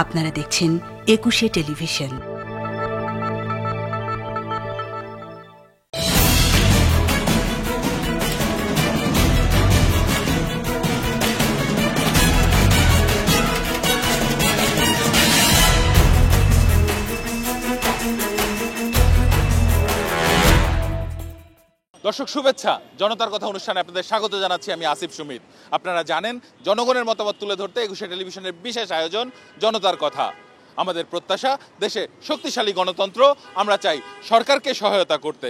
আপনারা দেখছেন একুশে টেলিভিশন। দর্শক শুভেচ্ছা, জনতার কথা অনুষ্ঠানে আপনাদের স্বাগত জানাচ্ছি। আমি আসিফ সুমিত। আপনারা জানেন, জনগণের মতামত তুলে ধরতে একুশে টেলিভিশনের বিশেষ আয়োজন জনতার কথা। আমাদের প্রত্যাশা দেশে শক্তিশালী গণতন্ত্র, আমরা চাই সরকারকে সহায়তা করতে।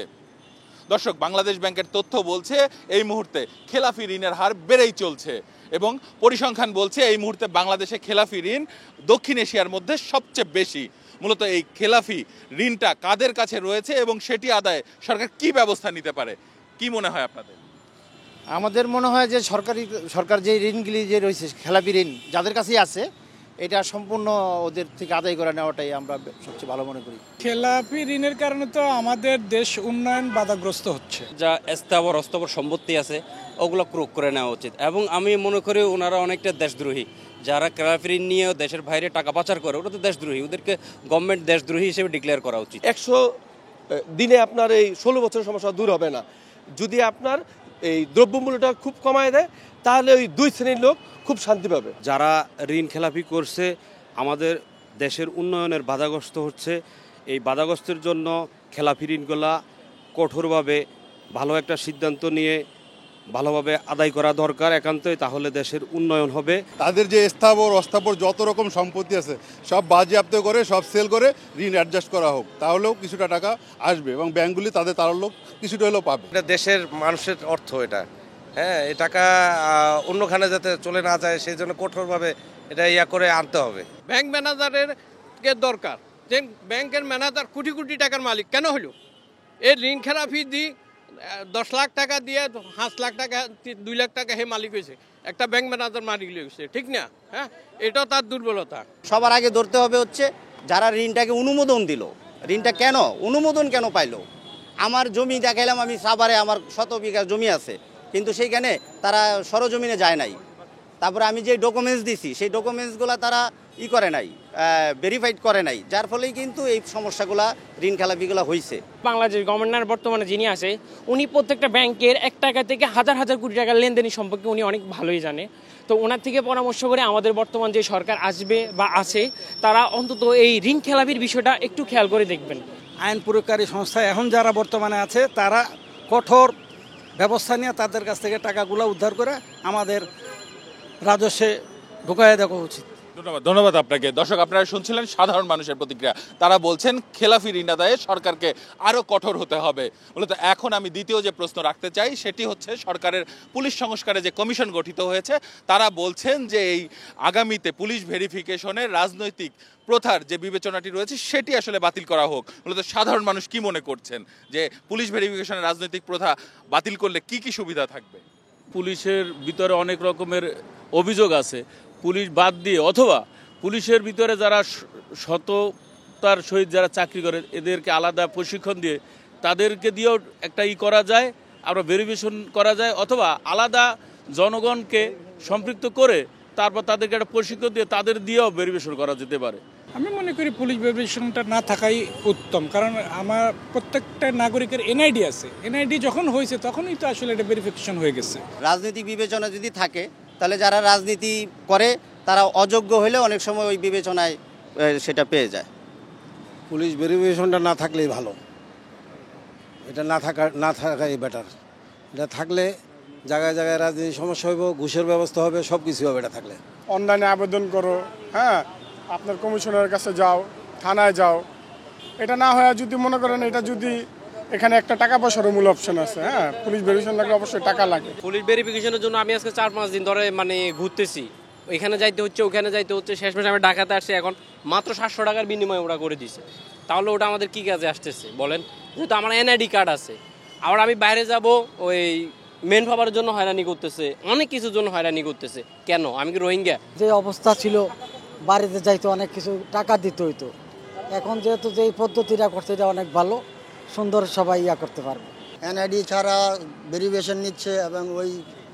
দর্শক, বাংলাদেশ ব্যাংকের তথ্য বলছে এই মুহূর্তে খেলাফি ঋণের হার বেড়েই চলছে এবং পরিসংখ্যান বলছে এই মুহূর্তে বাংলাদেশে খেলাফি ঋণ দক্ষিণ এশিয়ার মধ্যে সবচেয়ে বেশি। মূলত এই খেলাফি ঋণটা কাদের কাছে রয়েছে এবং সেটি আদায়ে সরকার কি ব্যবস্থা নিতে পারে, কি মনে হয় আপনাদের? আমাদের মনে হয় যে সরকার যে ঋণগুলি যে রয়েছে, খেলাপি ঋণ যাদের কাছেই আছে, এটা সম্পূর্ণ ওদের থেকে আদায় করে নেওয়াটাই আমরা সবচেয়ে ভালো মনে করি। খেলাপি ঋণের কারণে তো আমাদের দেশ উন্নয়ন বাধাগ্রস্ত হচ্ছে। যা স্থাবর অস্থাবর সম্পত্তি আছে ওগুলো ক্রোক করে নেওয়া উচিত এবং আমি মনে করি ওনারা অনেকটা দেশদ্রোহী। যারা খেলাপি ঋণ নিয়েও দেশের বাইরে টাকা পাচার করে ওরা তো দেশদ্রোহী, ওদেরকে গভর্নমেন্ট দেশদ্রোহী হিসেবে ডিক্লেয়ার করা উচিত। 100 দিনে আপনার এই 16 বছরের সমস্যা দূর হবে না। যদি আপনার এই দ্রব্যমূল্যটা খুব কমায় দেয় তাহলে ওই দুই শ্রেণীর লোক খুব শান্তি পাবে। যারা ঋণ খেলাপি করছে আমাদের দেশের উন্নয়নের বাধাগ্রস্ত হচ্ছে। এই বাধাগ্রস্তের জন্য খেলাপি ঋণগুলা কঠোরভাবে ভালো একটা সিদ্ধান্ত নিয়ে ভালোভাবে আদায় করা দরকার একান্তই, তাহলে দেশের উন্নয়ন হবে। তাদের যে স্থাবর অস্থাবর যত রকম সম্পত্তি আছে সব বাজেয়াপ্ত করে, সব সেল করে ঋণ অ্যাডজাস্ট করা হোক, তাহলেও কিছুটা টাকা আসবে এবং ব্যাংকগুলি তাদের তারল্য কিছুটা হলেও পাবে। এটা দেশের মানুষের অর্থ, এটা এই টাকা অন্যখানে যাতে চলে না যায় সেই জন্য কঠোরভাবে এটা করে আনতে হবে। ব্যাংক ম্যানেজারের দরকার, যে ব্যাংকের ম্যানেজার কোটি কোটি টাকার মালিক কেন হলো? এই ঋণ খেলাপি দিয়ে 10 লাখ টাকা দিয়ে 5 লাখ টাকা 2 লাখ টাকা হে মালিক হয়েছে, একটা ব্যাংক ম্যানেজার মালিক হয়েছে, ঠিক না? এটা তার দুর্বলতা। সবার আগে ধরতে হবে হচ্ছে যারা ঋণটাকে অনুমোদন দিল, ঋণটা কেন অনুমোদন কেন পাইলো। আমার জমি দেখাইলাম, আমি সাভারে আমার 100 বিঘা জমি আছে, কিন্তু সেইখানে তারা সরজমিনে যায় নাই। তারপরে আমি যে ডকুমেন্টস দিছি সেই ডকুমেন্টসগুলো তারা করে নাই, ভেরিফাইড করে নাই, যার ফলেই কিন্তু এই সমস্যাগুলা ঋণ খেলাপিগুলো হয়েছে। বাংলাদেশ গভর্নর বর্তমানে যিনি আছে উনি প্রত্যেকটা ব্যাংকের 1 টাকা থেকে হাজার হাজার কোটি টাকার লেনদেনের সম্পর্কে উনি অনেক ভালোই জানে। তো ওনার থেকে পরামর্শ করে আমাদের বর্তমান যে সরকার আসবে বা আছে তারা অন্তত এই ঋণ খেলাপির বিষয়টা একটু খেয়াল করে দেখবেন। আইন প্রয়োগকারী সংস্থা এখন যারা বর্তমানে আছে তারা কঠোর ব্যবস্থা নিয়ে তাদের কাছ থেকে টাকাগুলো উদ্ধার করে আমাদের রাজস্বে ঢুকাইয়া দেওয়া উচিত। ধন্যবাদ আপনাকে। দর্শক, আপনারা শুনছিলেন সাধারণ মানুষের প্রতিক্রিয়া। তারা বলছেন খেলাফি ঋণ আদায়ে সরকারকে আরও কঠোর হতে হবে। মূলত এখন আমি দ্বিতীয় যে প্রশ্ন রাখতে চাই সেটি হচ্ছে, সরকারের পুলিশ সংস্কারে যে কমিশন গঠিত হয়েছে তারা বলছেন যে এই আগামীতে পুলিশ ভেরিফিকেশনের রাজনৈতিক প্রথার যে বিবেচনাটি রয়েছে সেটি আসলে বাতিল করা হোক। মূলত সাধারণ মানুষ কি মনে করছেন যে পুলিশ ভেরিফিকেশনের রাজনৈতিক প্রথা বাতিল করলে কি কি সুবিধা থাকবে? পুলিশের ভিতরে অনেক রকমের অভিযোগ আছে, পুলিশ বাদ দিয়ে অথবা পুলিশের ভিতরে যারা সততার সহিত যারা চাকরি করে এদেরকে আলাদা প্রশিক্ষণ দিয়ে তাদেরকে দিয়েও একটা করা যায়, আরও ভেরিফিকেশন করা যায়, অথবা আলাদা জনগণকে সম্পৃক্ত করে তারপর তাদেরকে একটা প্রশিক্ষণ দিয়ে তাদের দিয়েও ভেরিফিকেশন করা যেতে পারে। আমি মনে করি পুলিশ ভেরিফিকেশনটা না থাকাই উত্তম, কারণ আমার প্রত্যেকটা নাগরিকের এনআইডি আছে, এনআইডি যখন হয়েছে তখনই তো আসলে এটা ভেরিফিকেশন হয়ে গেছে। রাজনৈতিক বিবেচনা যদি থাকে তাহলে যারা রাজনীতি করে তারা অযোগ্য হলে অনেক সময় ওই বিবেচনায় সেটা পেয়ে যায়। পুলিশ ভেরিফিকেশনটা না থাকলেই ভালো, এটা না থাকাই বেটার। এটা থাকলে জায়গায় জায়গায় রাজনীতির সমস্যা হইব, ঘুষের ব্যবস্থা হবে, সব কিছু হবে এটা থাকলে। অনলাইনে আবেদন করো, আপনার কমিশনারের কাছে যাও, থানায় যাও। এটা না হয় যদি মনে করেন এটা যদি এখানে একটা টাকা পয়সার মূল অপশন আছে, পুলিশ ভেরিফিকেশন লাগলে অবশ্যই টাকা লাগে। পুলিশ ভেরিফিকেশনের জন্য আমি আজকে 4-5 দিন ধরে ঘুরতেছি, এখানে যাইতে হচ্ছে ওখানে যাইতে হচ্ছে, শেষমেশ আমি ঢাকাতে আসছি, এখন মাত্র 700 টাকার বিনিময়ে ওরা করে দিছে। তাহলে ওটা আমাদের কি কাজে আসতেছে বলেন? যেহেতু আমার এনআইডি কার্ড আছে, আবার আমি বাইরে যাব ওই মেন পাওয়ার জন্য হয়রানি করতেছে, অনেক কিছুর জন্য হয়রানি করতেছে। কেন? আমি কি রোহিঙ্গা? যে অবস্থা ছিল বাড়িতে যাইতে অনেক কিছু টাকা দিতে হইতো, এখন যেহেতু যে পদ্ধতিটা করছে এটা অনেক ভালো, সুন্দর সবাই করতে পারবে। এনআইডি ছাড়া ভেরিফিকেশন নিচ্ছে এবং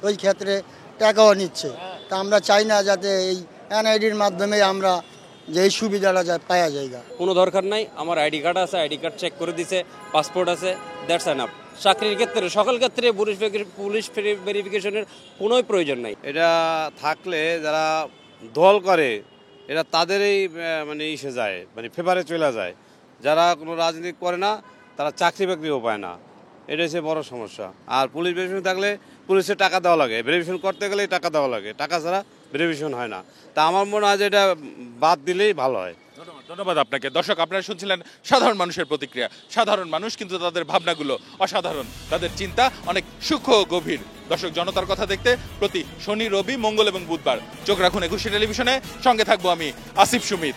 ওই ক্ষেত্রে টাকাও নিচ্ছে। তা আমরা চাই না যাতে এই এনআইডির মাধ্যমে আমরা যে এই সুবিধাটা যায় পাওয়া জায়গা। কোনো দরকার নাই, আমার আইডি কার্ড আছে, আইডি কার্ড চেক করে দিছে, পাসপোর্ট আছে, দ্যাটস এনাফ। চাকরির ক্ষেত্রে সকল ক্ষেত্রে পুলিশ ভেরিফিকেশনের কোনো প্রয়োজন নাই। এটা থাকলে যারা দল করে এটা তাদেরই মানে ইসে যায়, মানে ফেভারে চলে যায়। যারা কোনো রাজনীতি করে না তারা চাকরি বাকরিও পায় না, এটা হচ্ছে বড় সমস্যা। আর পুলিশ ভেরিফিকেশন থাকলে পুলিশের টাকা দেওয়া লাগে, ভেরিফিকেশন করতে গেলেই টাকা দেওয়া লাগে, টাকা ছাড়া ভেরিফিকেশন হয় না। তা আমার মনে হয় যে এটা বাদ দিলেই ভালো হয়। ধন্যবাদ আপনাকে। দর্শক, আপনারা শুনছিলেন সাধারণ মানুষের প্রতিক্রিয়া। সাধারণ মানুষ, কিন্তু তাদের ভাবনাগুলো অসাধারণ, তাদের চিন্তা অনেক সূক্ষ্ম ও গভীর। দর্শক, জনতার কথা দেখতে প্রতি শনি, রবি, মঙ্গল এবং বুধবার চোখ রাখুন একুশে টেলিভিশনে। সঙ্গে থাকবো আমি আসিফ সুমিত।